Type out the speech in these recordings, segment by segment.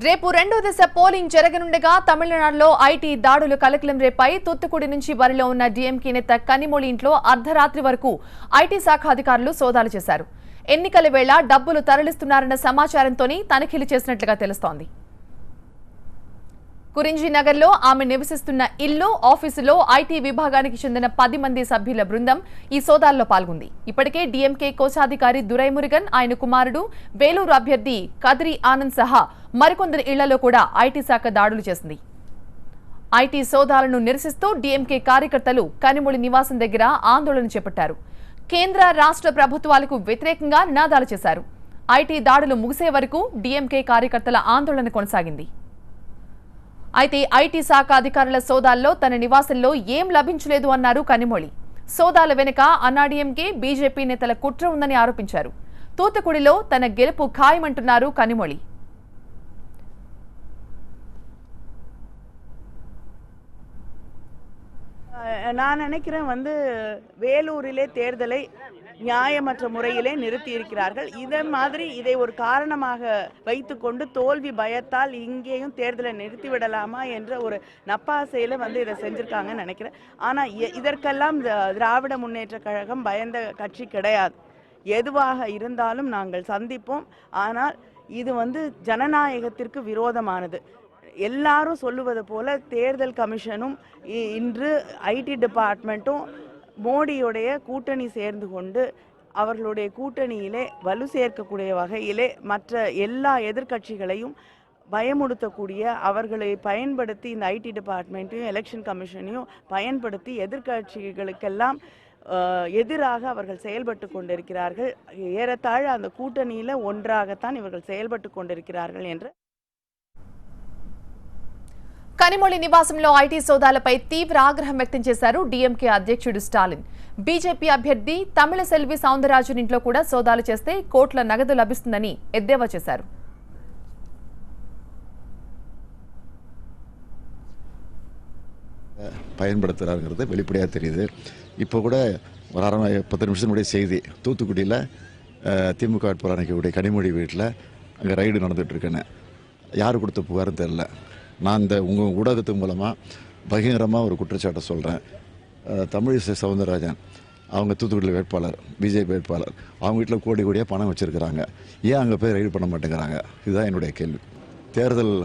రేపు రెండో దశ పోలింగ్ జరగనుండగా తమిళనాడులో ఐటీ దాడులు కలకలం రేపాయి. తూత్తుకుడి నుంచి బరిలో ఉన్న డీఎంకే నేత కనిమొళి ఇంట్లో అర్ధరాత్రి వరకు ఐటీ శాఖ అధికారులు సోదాలు చేశారు. ఎన్నికల వేళ డబ్బులు తరలిస్తున్నారన్న సమాచారంతోనే తనిఖీలు చేసినట్లుగా తెలుస్తోంది. కురింజీ నగర్లో ఆమె నివసిస్తున్న ఇల్లు, ఆఫీసులో ఐటీ విభాగానికి చెందిన 10 మంది సభ్యుల బృందం ఈ సోదాల్లో పాల్గొంది. ఇప్పటికే డీఎంకే కోశాధికారి దురైమురుగన్, ఆయన కుమారుడు వేలూరు అభ్యర్థి కదిరి ఆనంద్ సహా మరికొందరి ఇళ్లలో కూడా ఐటీ శాఖ దాడులు చేసింది. ఐటీ సోదాలను నిరసిస్తూ డీఎంకే కార్యకర్తలు కనిమొళి నివాసం దగ్గర ఆందోళన చేపట్టారు. కేంద్ర, రాష్ట్ర ప్రభుత్వాలకు వ్యతిరేకంగా నినాదాలు చేశారు. ఐటీ దాడులు ముగిసే వరకు డీఎంకే కార్యకర్తల ఆందోళన కొనసాగింది. అయితే ఐటీ శాఖ అధికారుల సోదాల్లో తన నివాసంలో ఏం లభించలేదు అన్నారు కనిమొళి. సోదాల వెనుక అన్నాడీఎంకే, బీజేపీ నేతల కుట్ర ఉందని ఆరోపించారు. తూత్తుకుడిలో తన గెలుపు ఖాయమంటున్నారు కనిమొళి. நான் நினைக்கிறேன் வேலூரிலே தேர்தலை நியாயமற்ற முறையிலே நிறுத்தி இருக்கிறார்கள். இதே மாதிரி இதை ஒரு காரணமாக வைத்துக்கொண்டு தோல்வி பயத்தால் இங்கேயும் தேர்தலை நிறுத்திவிடலாமா என்ற ஒரு நப்பாசையில் இதை செஞ்சுருக்காங்கன்னு நினைக்கிறேன். ஆனால் இதற்கெல்லாம் திராவிட முன்னேற்ற கழகம் பயந்த கட்சி கிடையாது. எதுவாக இருந்தாலும் நாங்கள் சந்திப்போம். ஆனால் இது ஜனநாயகத்திற்கு விரோதமானது. எல்லாரும் சொல்லுவது போல தேர்தல் கமிஷனும் இன்று ஐடி டிபார்ட்மெண்ட்டும் மோடியுடைய கூட்டணி சேர்ந்து கொண்டு அவர்களுடைய கூட்டணியிலே வலு சேர்க்கக்கூடிய வகையிலே மற்ற எல்லா எதிர்கட்சிகளையும் பயமுடுத்தக்கூடிய அவர்களை பயன்படுத்தி இந்த ஐடி டிபார்ட்மெண்ட்டையும் எலெக்ஷன் கமிஷனையும் பயன்படுத்தி எதிர்கட்சிகளுக்கெல்லாம் எதிராக அவர்கள் செயல்பட்டு கொண்டிருக்கிறார்கள். ஏறத்தாழ அந்த கூட்டணியில் ஒன்றாகத்தான் இவர்கள் செயல்பட்டு கொண்டிருக்கிறார்கள் என்று కనిమొళి నివాసంలో ఐటీ సోదాలపై తీవ్ర ఆగ్రహం వ్యక్తం చేశారు డీఎంకే అధ్యక్షుడు స్టాలిన్. బీజేపీ అభ్యర్థి తమిళ సెల్వి సౌందరరాజన్ ఇంట్లో కూడా సోదాలు చేస్తే కోట్ల నగదు లభిస్తుందని ఎద్దేవా చేశారు. பயன்படுத்துறாங்கிறது வெளிப்படையாக தெரியுது. இப்போ கூட ஒரு 10 நிமிஷம் முன்னாடி செய்தி, தூத்துக்குடியில் திமுக வேட்பாளர் கனிமொழி வீட்டில் அங்கே ரைடு நடந்துட்டு இருக்குன்னு யார் கொடுத்த புகாரும் தெரில. நான் இந்த உங்கள் ஊடகத்து மூலமாக பகிரங்கமாக ஒரு குற்றச்சாட்டை சொல்கிறேன். தமிழிசை சவுந்தரராஜன் அவங்க தூத்துக்குடியில் வேட்பாளர், பிஜேபி வேட்பாளர், அவங்க வீட்டில் கோடி கோடியாக பணம் வச்சுருக்கிறாங்க. ஏன் அங்கே போய் ரைடு பண்ண மாட்டேங்கிறாங்க? இதுதான் என்னுடைய கேள்வி. தேர்தல்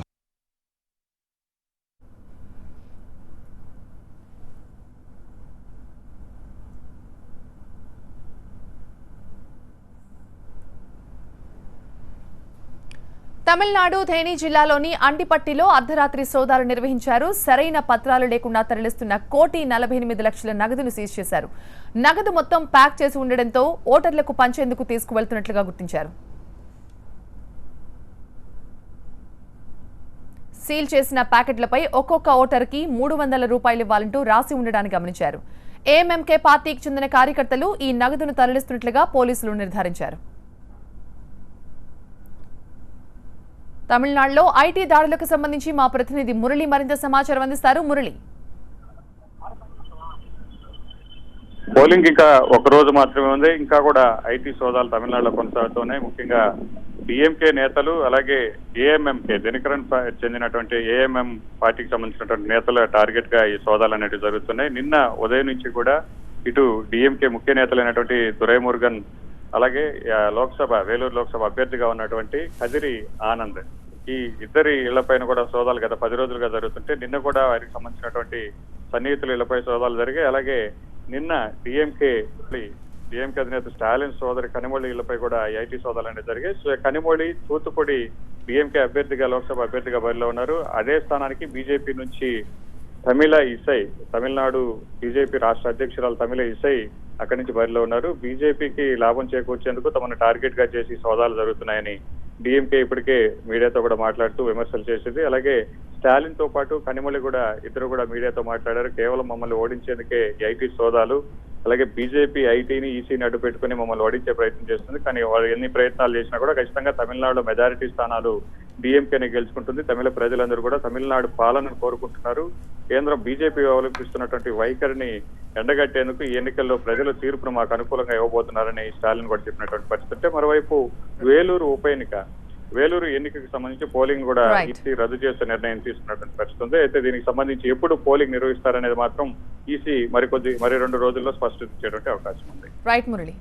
తమిళనాడు థేని జిల్లాలోని అండిపట్టిలో అర్ధరాత్రి సోదాలు నిర్వహించారు. సరైన పత్రాలు లేకుండా తరలిస్తున్న 1,48,00,000 నగదును సీజ్ చేశారు. నగదు మొత్తం ప్యాక్ చేసి ఉండడంతో ఓటర్లకు పంచేందుకు తీసుకువెళ్తున్నట్లుగా గుర్తించారు. సీల్ చేసిన ప్యాకెట్లపై ఒక్కొక్క ఓటర్కి 300 రూపాయలు ఇవ్వాలంటూ రాసి ఉండడాన్ని గమనించారు. ఏఎంఎంకే పార్టీకి చెందిన కార్యకర్తలు ఈ నగదును తరలిస్తున్నట్లుగా పోలీసులు నిర్ధారించారు. తమిళనాడులో ఐటీ దాడులకు సంబంధించి మా ప్రతినిధి మురళి మరింత సమాచారం అందిస్తారు. మురళి, పోలింగ్ ఇంకా ఒక రోజు మాత్రమే ఉంది. ఇంకా కూడా ఐటీ సోదాలు తమిళనాడులో కొనసాగుతున్నాయి. ముఖ్యంగా డిఎంకే నేతలు, అలాగే ఏఎంఎంకే దినకరన్ చెందినటువంటి ఏఎంఎం పార్టీకి సంబంధించినటువంటి నేతల టార్గెట్ గా ఈ సోదాలు అనేవి జరుగుతున్నాయి. నిన్న ఉదయం నుంచి కూడా ఇటు డిఎంకే ముఖ్య నేతలైనటువంటి దురైమురుగన్, అలాగే వేలూరు లోక్సభ అభ్యర్థిగా ఉన్నటువంటి కదిరి ఆనంద్, ఈ ఇద్దరి ఇళ్లపైన కూడా సోదాలు గత 10 రోజులుగా జరుగుతుంటే నిన్న కూడా వారికి సంబంధించినటువంటి సన్నిహితుల ఇళ్లపై సోదాలు జరిగాయి. అలాగే నిన్న డిఎంకే అధినేత స్టాలిన్ సోదరి కనిమొళి ఇళ్లపై కూడా ఐటీ సోదాలు అనేవి జరిగాయి. సో కనిమొళి తూత్తుకుడి డిఎంకే అభ్యర్థిగా, లోక్సభ అభ్యర్థిగా బరిలో ఉన్నారు. అదే స్థానానికి బీజేపీ నుంచి తమిళనాడు బీజేపీ రాష్ట్ర అధ్యక్షురాలు తమిళ ఇసై అక్కడి నుంచి బరిలో ఉన్నారు. బీజేపీకి లాభం చేకూర్చేందుకు తమను టార్గెట్ గా చేసి సోదాలు జరుగుతున్నాయని డిఎంకే ఇప్పటికే మీడియాతో కూడా మాట్లాడుతూ విమర్శలు చేసింది. అలాగే స్టాలిన్ తో పాటు కనిమొళి కూడా ఇద్దరు కూడా మీడియాతో మాట్లాడారు. కేవలం మమ్మల్ని ఓడించేందుకే ఐటీ సోదాలు, అలాగే బీజేపీ ఐటీని, ఈసీని అడ్డు పెట్టుకుని మమ్మల్ని ఓడించే ప్రయత్నం చేస్తుంది. కానీ వాళ్ళు ఎన్ని ప్రయత్నాలు చేసినా కూడా ఖచ్చితంగా తమిళనాడులో మెజారిటీ స్థానాలు డిఎంకేని గెలుచుకుంటుంది. తమిళ ప్రజలందరూ కూడా తమిళనాడు పాలనను కోరుకుంటున్నారు. కేంద్రం బీజేపీ అవలంబిస్తున్నటువంటి వైఖరిని ఎండగట్టేందుకు ఈ ఎన్నికల్లో ప్రజల తీర్పును మాకు అనుకూలంగా ఇవ్వబోతున్నారని స్టాలిన్ కూడా చెప్పినటువంటి పరిస్థితి. మరోవైపు వేలూరు ఉప ఎన్నిక వేలూరు ఎన్నికకు సంబంధించి పోలింగ్ కూడా Right. ఈసీ రద్దు చేసే నిర్ణయం తీసుకున్నటువంటి పరిస్థితి ఉంది. అయితే దీనికి సంబంధించి ఎప్పుడు పోలింగ్ నిర్వహిస్తారనేది మాత్రం ఈసీ మరి 2 రోజుల్లో స్పష్టత ఇచ్చేటువంటి అవకాశం ఉంది. రైట్ మురళి.